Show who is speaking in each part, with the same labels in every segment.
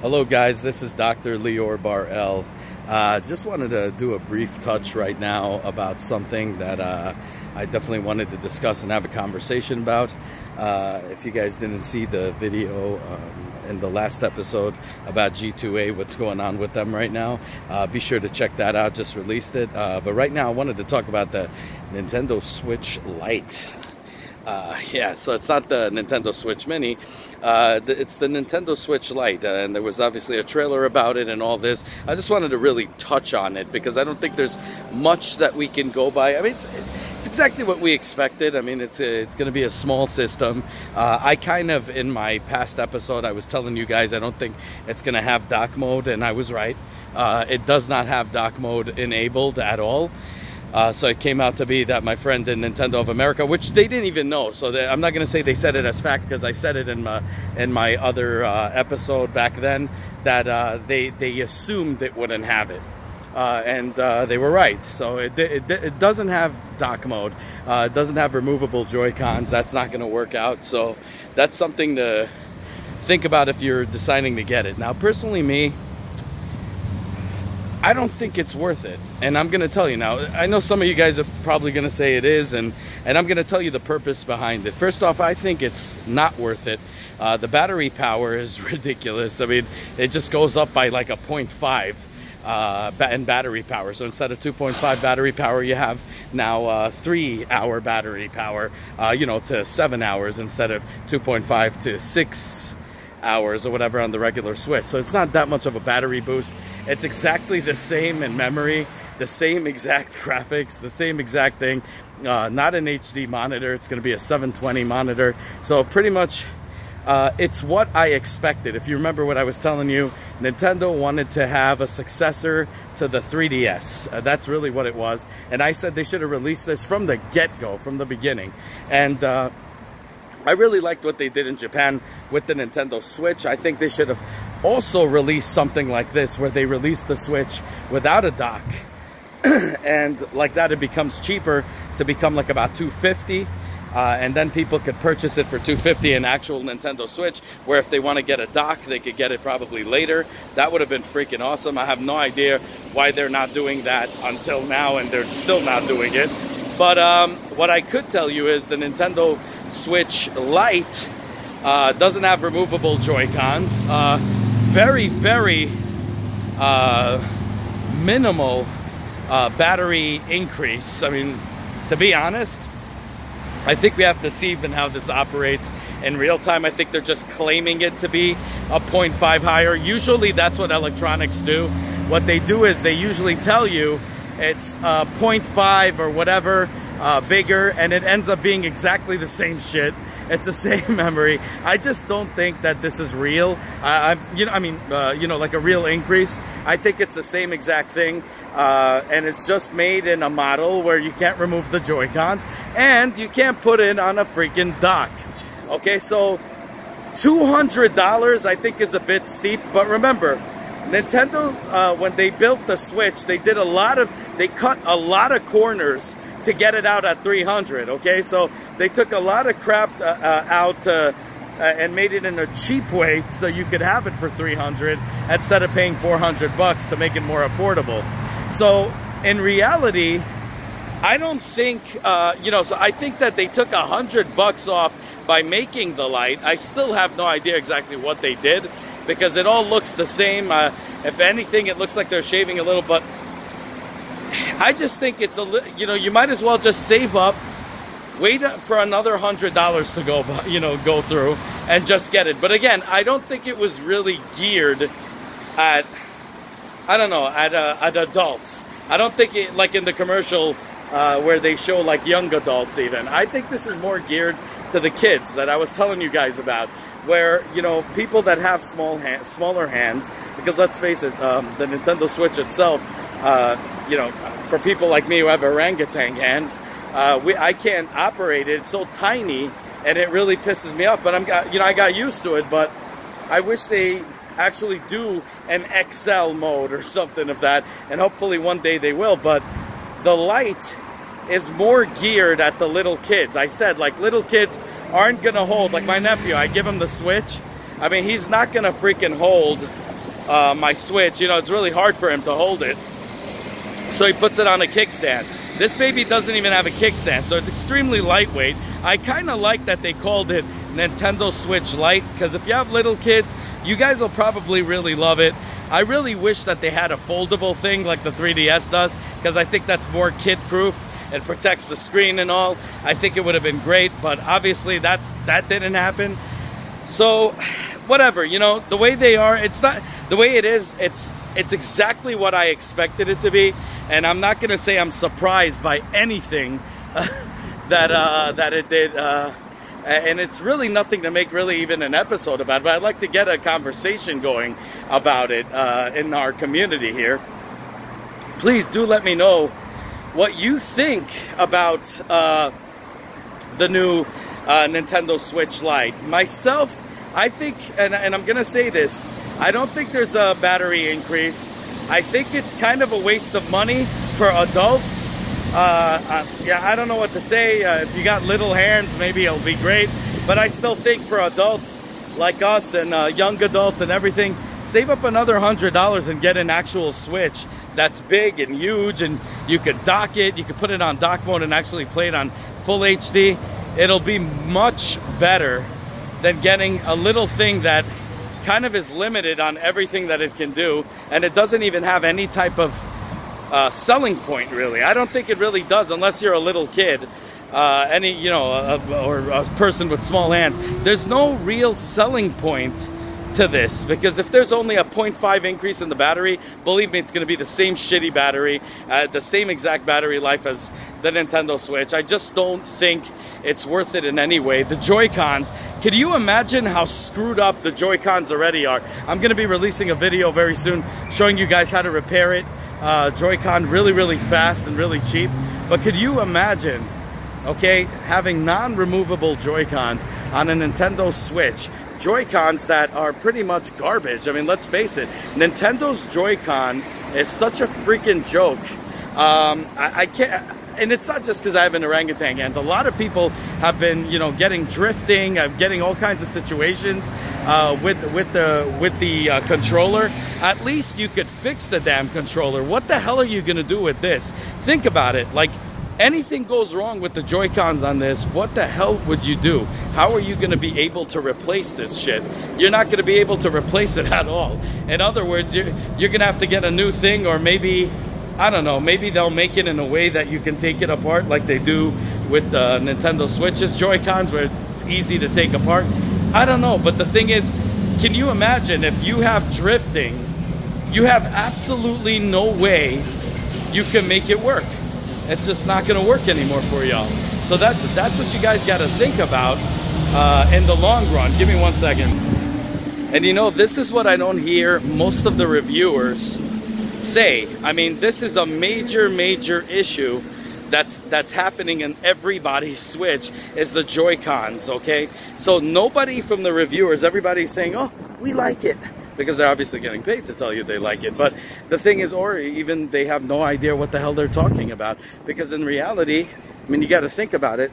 Speaker 1: Hello guys, this is Dr. Lior Bar-El. Just wanted to do a brief touch right now about something that I definitely wanted to discuss and have a conversation about. If you guys didn't see the video in the last episode about G2A, what's going on with them right now, be sure to check that out. Just released it. But right now I wanted to talk about the Nintendo Switch Lite. Yeah, so it's not the Nintendo Switch Mini, it's the Nintendo Switch Lite, and there was obviously a trailer about it and all this. I just wanted to really touch on it because I don't think there's much that we can go by. I mean, it's exactly what we expected. I mean, it's going to be a small system. I kind of, in my past episode, I was telling you guys I don't think it's going to have dock mode, and I was right. It does not have dock mode enabled at all. So it came out to be that my friend in Nintendo of America, which they didn't even know, so I'm not going to say they said it as fact because I said it in my other episode back then, that they assumed it wouldn't have it. And they were right. So it doesn't have dock mode. It doesn't have removable Joy-Cons. That's not going to work out. So that's something to think about if you're deciding to get it. Now, personally, me, I don't think it's worth it, and I'm going to tell you now. I know some of you guys are probably going to say it is, and I'm going to tell you the purpose behind it. First off, I think it's not worth it. The battery power is ridiculous. I mean, it just goes up by like a 0.5 in battery power. So instead of 2.5 battery power, you have now 3-hour battery power, you know, to 7 hours instead of 2.5 to 6 hours or whatever on the regular Switch. So it's not that much of a battery boost. It's exactly the same in memory, the same exact graphics, the same exact thing. Not an HD monitor. It's going to be a 720 monitor. So pretty much it's what I expected. If you remember what I was telling you, Nintendo wanted to have a successor to the 3DS. That's really what it was. And I said they should have released this from the get-go, from the beginning. And I really liked what they did in Japan with the Nintendo Switch. I think they should have also released something like this, where they released the Switch without a dock. And like that, it becomes cheaper to become like about $250. And then people could purchase it for $250, an actual Nintendo Switch, where if they want to get a dock, they could get it probably later. That would have been freaking awesome. I have no idea why they're not doing that until now, and they're still not doing it. But what I could tell you is the Nintendo Switch Lite doesn't have removable Joy-Cons. Very, very minimal battery increase. I mean, to be honest, I think we have to see even how this operates in real time. I think they're just claiming it to be a 0.5 higher. Usually that's what electronics do. What they do is they usually tell you it's 0.5 or whatever bigger, and it ends up being exactly the same shit. It's the same memory. I just don't think that this is real. You know, like a real increase. I think it's the same exact thing, and it's just made in a model where you can't remove the Joy-Cons and you can't put it on a freaking dock. Okay, so $200 I think is a bit steep, but remember, Nintendo, when they built the Switch, they cut a lot of corners to get it out at $300. Okay, so they took a lot of crap out and made it in a cheap way so you could have it for $300 instead of paying $400 to make it more affordable. So in reality, I don't think you know. So I think that they took $100 off by making the Lite. I still have no idea exactly what they did, because it all looks the same. If anything, it looks like they're shaving a little, but I just think it's you know, you might as well just save up, wait for another $100 to go through and just get it. But again, I don't think it was really geared at, I don't know, at adults. I don't think it, like in the commercial where they show like young adults even. I think this is more geared to the kids that I was telling you guys about, where, you know, people that have smaller hands, because let's face it, the Nintendo Switch itself, you know, for people like me who have orangutan hands, I can't operate it. It's so tiny, and it really pisses me off. But I got used to it. But I wish they actually do an XL mode or something of that, and hopefully one day they will. But the Lite is more geared at the little kids. I said, like, little kids aren't gonna hold, like my nephew, I give him the Switch. I mean, he's not gonna freaking hold my Switch, you know, it's really hard for him to hold it. So he puts it on a kickstand. This baby doesn't even have a kickstand, so it's extremely lightweight. I kind of like that they called it Nintendo Switch Lite, because if you have little kids, you guys will probably really love it. I really wish that they had a foldable thing like the 3DS does, because I think that's more kid-proof. It protects the screen and all. I think it would have been great, but obviously that didn't happen. So, whatever, you know, the way they are, it's not, the way it is, it's exactly what I expected it to be. And I'm not gonna say I'm surprised by anything that it did. And it's really nothing to make really even an episode about, but I'd like to get a conversation going about it in our community here. Please do let me know what you think about the new Nintendo Switch Lite. Myself, I think, and I'm gonna say this, I don't think there's a battery increase. I think it's kind of a waste of money for adults. Yeah, I don't know what to say. If you got little hands, maybe it'll be great. But I still think for adults like us and young adults and everything, save up another $100 and get an actual Switch that's big and huge, and you could dock it, you could put it on dock mode and actually play it on full HD. It'll be much better than getting a little thing that kind of is limited on everything that it can do, and it doesn't even have any type of selling point, really. I don't think it really does, unless you're a little kid, you know, or a person with small hands. There's no real selling point to this, because if there's only a 0.5 increase in the battery, believe me, it's going to be the same shitty battery, the same exact battery life as the Nintendo Switch. I just don't think it's worth it in any way. The Joy-Cons, can you imagine how screwed up the Joy-Cons already are? I'm going to be releasing a video very soon showing you guys how to repair it. Joy-Con really fast and really cheap. But could you imagine, okay, having non-removable Joy-Cons on a Nintendo Switch? Joy-Cons that are pretty much garbage. I mean, let's face it, Nintendo's Joy-Con is such a freaking joke. I can't, and it's not just because I have an orangutan hands. A lot of people have been, you know, getting drifting, getting all kinds of situations with the controller. At least you could fix the damn controller. What the hell are you gonna do with this? Think about it. Like, anything goes wrong with the Joy-Cons on this, what the hell would you do? How are you going to be able to replace this shit? You're not going to be able to replace it at all. In other words, you're going to have to get a new thing, or maybe, I don't know, maybe they'll make it in a way that you can take it apart like they do with the Nintendo Switch's Joy-Cons, where it's easy to take apart. I don't know, but the thing is, can you imagine if you have drifting, you have absolutely no way you can make it work. It's just not going to work anymore for y'all. So that's what you guys got to think about in the long run. Give me 1 second. And you know, this is what I don't hear most of the reviewers say. I mean, this is a major issue that's happening in everybody's Switch, is the Joy-Cons, okay? So nobody from the reviewers, everybody's saying, oh, we like it, because they're obviously getting paid to tell you they like it. But the thing is, or even they have no idea what the hell they're talking about. Because in reality, I mean, you got to think about it.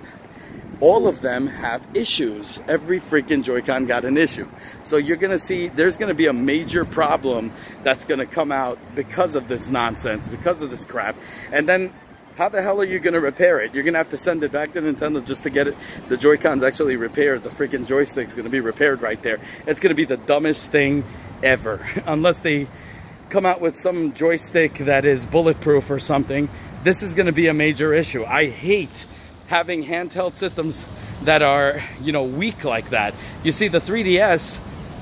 Speaker 1: All of them have issues. Every freaking Joy-Con got an issue. So you're going to see, there's going to be a major problem that's going to come out because of this nonsense, because of this crap. And then, how the hell are you going to repair it? You're going to have to send it back to Nintendo just to get it. The Joy-Cons actually repaired. The freaking joystick's going to be repaired right there. It's going to be the dumbest thing ever. Unless they come out with some joystick that is bulletproof or something. This is going to be a major issue. I hate having handheld systems that are, you know, weak like that. You see, the 3DS,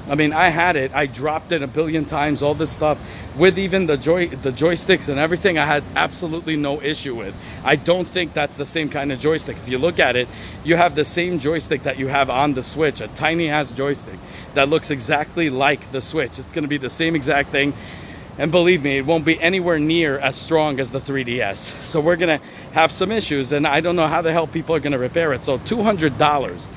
Speaker 1: I mean, I had it. I dropped it a billion times, all this stuff. With even the joysticks and everything, I had absolutely no issue with. I don't think that's the same kind of joystick. If you look at it, you have the same joystick that you have on the Switch, a tiny-ass joystick that looks exactly like the Switch. It's going to be the same exact thing. And believe me, it won't be anywhere near as strong as the 3DS. So we're going to have some issues, and I don't know how the hell people are going to repair it. So $200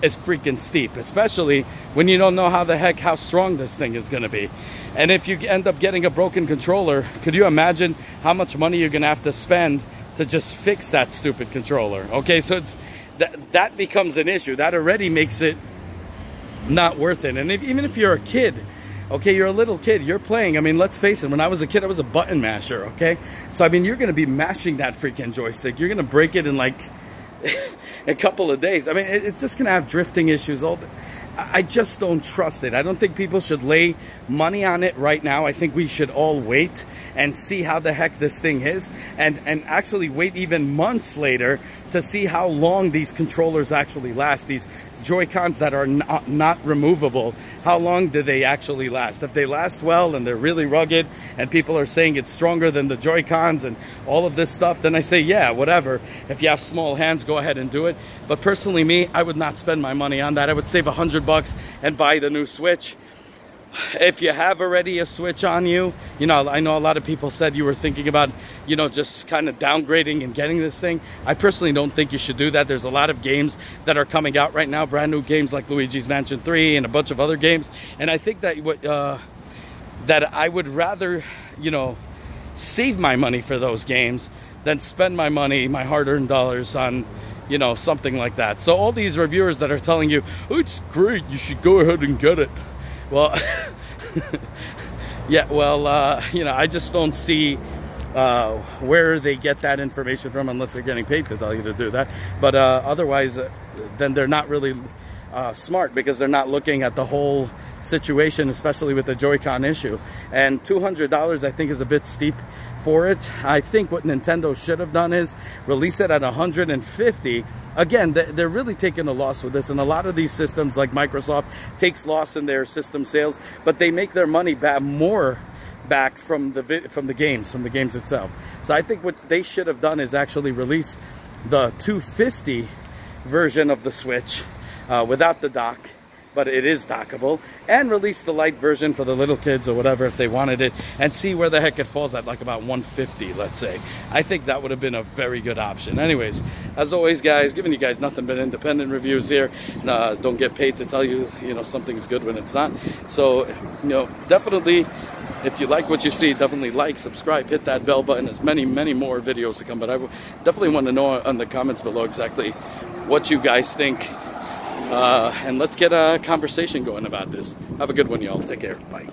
Speaker 1: is freaking steep, especially when you don't know how strong this thing is going to be. And if you end up getting a broken controller, could you imagine how much money you're going to have to spend to just fix that stupid controller? Okay, so it's that becomes an issue. That already makes it not worth it. And even if you're a kid, Okay, you're a little kid, you're playing. I mean, let's face it, when I was a kid, I was a button masher, okay? So, I mean, you're gonna be mashing that freaking joystick. You're gonna break it in like a couple of days. I mean, it's just gonna have drifting issues. I just don't trust it. I don't think people should lay money on it right now. I think we should all wait and see how the heck this thing is, and actually wait even months later to see how long these controllers actually last. These Joy-Cons that are not removable, how long do they actually last? If they last well and they're really rugged and people are saying it's stronger than the Joy-Cons and all of this stuff, then I say, yeah, whatever. If you have small hands, go ahead and do it. But personally, me, I would not spend my money on that. I would save $100 and buy the new Switch. If you have already a Switch on you, you know, I know a lot of people said you were thinking about, you know, just kind of downgrading and getting this thing. I personally don't think you should do that. There's a lot of games that are coming out right now, brand new games like Luigi's Mansion 3 and a bunch of other games. And I think that that I would rather, you know, save my money for those games than spend my money, my hard-earned dollars on, you know, something like that. So all these reviewers that are telling you, oh, it's great, you should go ahead and get it. Well, yeah, well, you know, I just don't see where they get that information from unless they're getting paid to tell you to do that. But otherwise, then they're not really smart, because they're not looking at the whole situation, especially with the Joy-Con issue. And $200, I think, is a bit steep for it. I think what Nintendo should have done is release it at $150. Again, they're really taking a loss with this, and a lot of these systems, like Microsoft, takes loss in their system sales, but they make their money back from the games itself. So I think what they should have done is actually release the $250 version of the Switch without the dock, but it is dockable, and release the Lite version for the little kids or whatever if they wanted it, and see where the heck it falls at, like about $150, let's say. I think that would have been a very good option. Anyways, as always, guys, giving you guys nothing but independent reviews here. Don't get paid to tell you, you know, something's good when it's not. So, you know, definitely, if you like what you see, definitely like, subscribe, hit that bell button. There's many, many more videos to come, but I definitely want to know in the comments below exactly what you guys think. And let's get a conversation going about this. Have a good one, y'all. Take care. Bye.